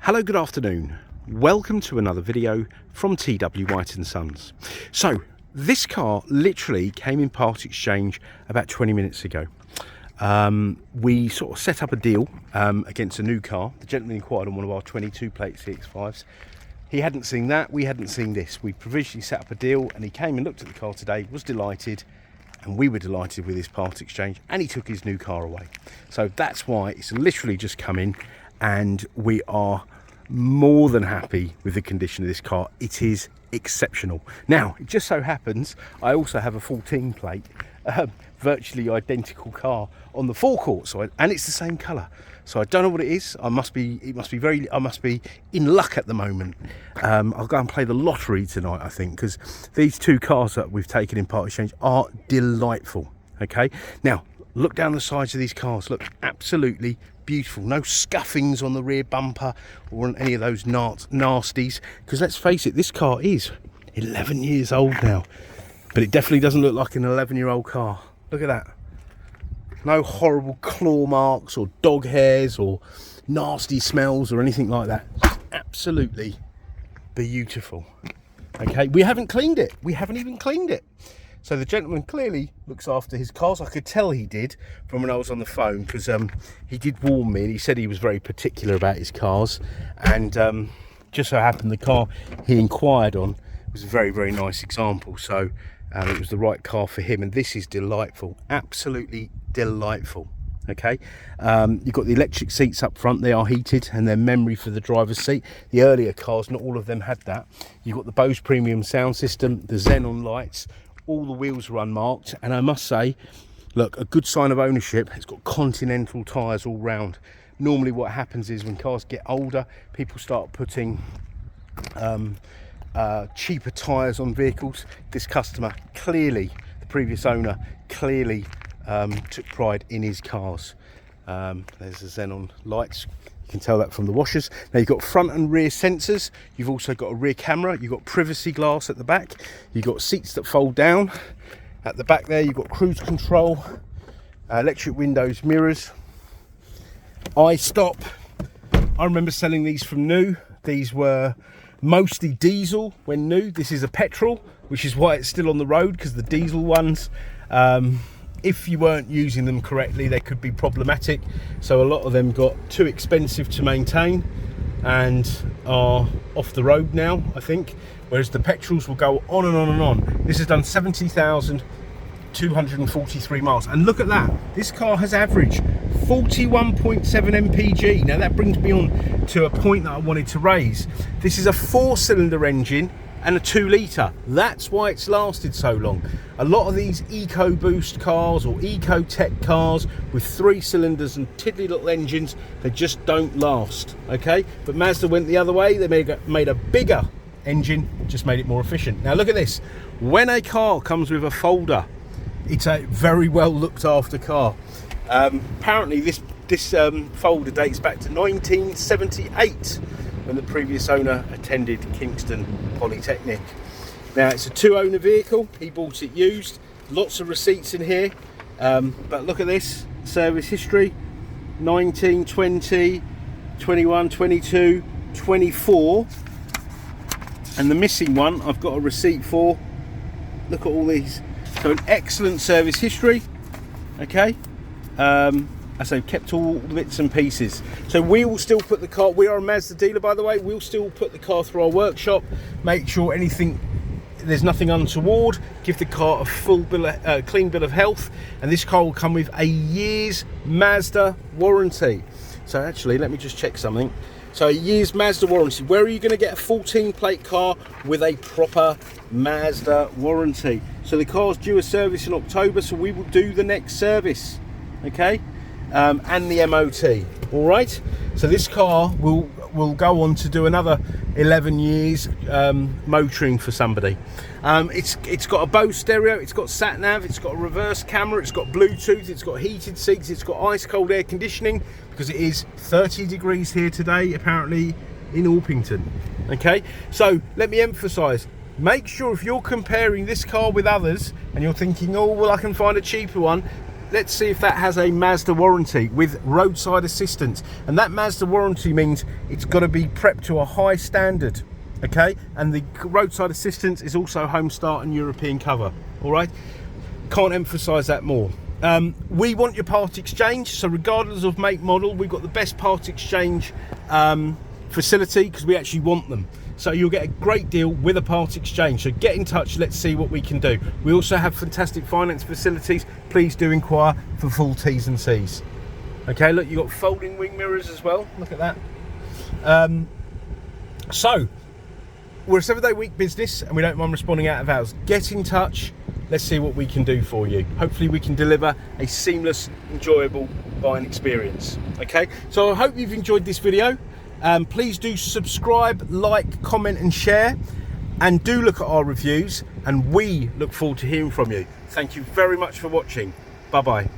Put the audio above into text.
Hello, good afternoon. Welcome to another video from TW White & Sons. So this car literally came in part exchange about 20 minutes ago. We sort of set up a deal against a new car. The gentleman inquired on one of our 22 plate CX-5s. He hadn't seen that, we hadn't seen this. We provisionally set up a deal and he came and looked at the car today, was delighted, and we were delighted with his part exchange, and he took his new car away. So that's why it's literally just come in, and we are more than happy with the condition of this car. It is exceptional. Now, it just so happens I also have a 14 plate virtually identical car on the forecourt side, and it's the same colour. So I don't know what it is. I must be in luck at the moment. I'll go and play the lottery tonight, I think, because these two cars that we've taken in part exchange are delightful. Okay, now look down the sides of these cars. Look, absolutely beautiful. No scuffings on the rear bumper or on any of those nasties, because let's face it, this car is 11 years old now, but it definitely doesn't look like an 11-year-old car. Look at that. No horrible claw marks or dog hairs or nasty smells or anything like that. Absolutely beautiful. Okay, we haven't cleaned it. We haven't even cleaned it. So the gentleman clearly looks after his cars. I could tell he did from when I was on the phone, because he did warn me, and he said he was very particular about his cars. And just so happened the car he inquired on was a very, very nice example. So it was the right car for him, and this is delightful, absolutely delightful. Okay, you've got the electric seats up front. They are heated and they're memory for the driver's seat. The earlier cars, not all of them had that. You've got the BOSE premium sound system, the xenon lights, all the wheels are unmarked, and I must say, look, a good sign of ownership, it's got Continental tyres all round. Normally what happens is when cars get older, people start putting cheaper tyres on vehicles. This customer clearly, the previous owner clearly took pride in his cars. There's the xenon lights, you can tell that from the washers. Now you've got front and rear sensors, you've also got a rear camera, you've got privacy glass at the back, you've got seats that fold down at the back there, you've got cruise control, electric windows, mirrors, i-stop. I remember selling these from new. These were mostly diesel when new. This is a petrol, which is why it's still on the road, because the diesel ones, if you weren't using them correctly, they could be problematic. So a lot of them got too expensive to maintain and are off the road now, I think, whereas the petrols will go on and on and on. This has done 70,243 miles, and look at that, this car has averaged 41.7 mpg. Now that brings me on to a point that I wanted to raise. This is a 4-cylinder engine and a 2-litre. That's why it's lasted so long. A lot of these EcoBoost cars or Ecotech cars with 3 cylinders and tiddly little engines, they just don't last. Okay, but Mazda went the other way. They made a bigger engine, just made it more efficient. Now look at this. When a car comes with a folder, it's a very well looked after car. Apparently this folder dates back to 1978, when the previous owner attended Kingston Polytechnic. Now it's a 2-owner vehicle. He bought it used. Lots of receipts in here, but look at this service history: 19, 20, 21, 22, 24, and the missing one I've got a receipt for. Look at all these. So an excellent service history. Okay, as they've kept all the bits and pieces. So we will still put the car, we are a Mazda dealer by the way, we'll still put the car through our workshop, make sure there's nothing untoward, give the car a full clean bill of health, and this car will come with a year's Mazda warranty. So actually, let me just check something. So a year's Mazda warranty. Where are you going to get a 14 plate car with a proper Mazda warranty? So the car's due a service in October, so we will do the next service. Okay, and the MOT. All right, so this car will go on to do another 11 years motoring for somebody. It's got a BOSE stereo, it's got sat nav, it's got a reverse camera, it's got Bluetooth, it's got heated seats, it's got ice cold air conditioning, because it is 30 degrees here today apparently in Orpington. Okay, so let me emphasize, make sure if you're comparing this car with others and you're thinking, oh well, I can find a cheaper one, let's see if that has a Mazda warranty with roadside assistance. And that Mazda warranty means it's got to be prepped to a high standard, okay? And the roadside assistance is also home start and European cover, all right? Can't emphasize that more. We want your part exchange, so regardless of make model, we've got the best part exchange facility because we actually want them. So you'll get a great deal with a part exchange. So get in touch, let's see what we can do. We also have fantastic finance facilities. Please do inquire for full T's and C's. Okay, look, you've got folding wing mirrors as well. Look at that. So we're a 7-day-week business and we don't mind responding out of hours. Get in touch. Let's see what we can do for you. Hopefully we can deliver a seamless, enjoyable buying experience. Okay, so I hope you've enjoyed this video. Please do subscribe, like, comment and share, and do look at our reviews, and we look forward to hearing from you. Thank you very much for watching. Bye bye.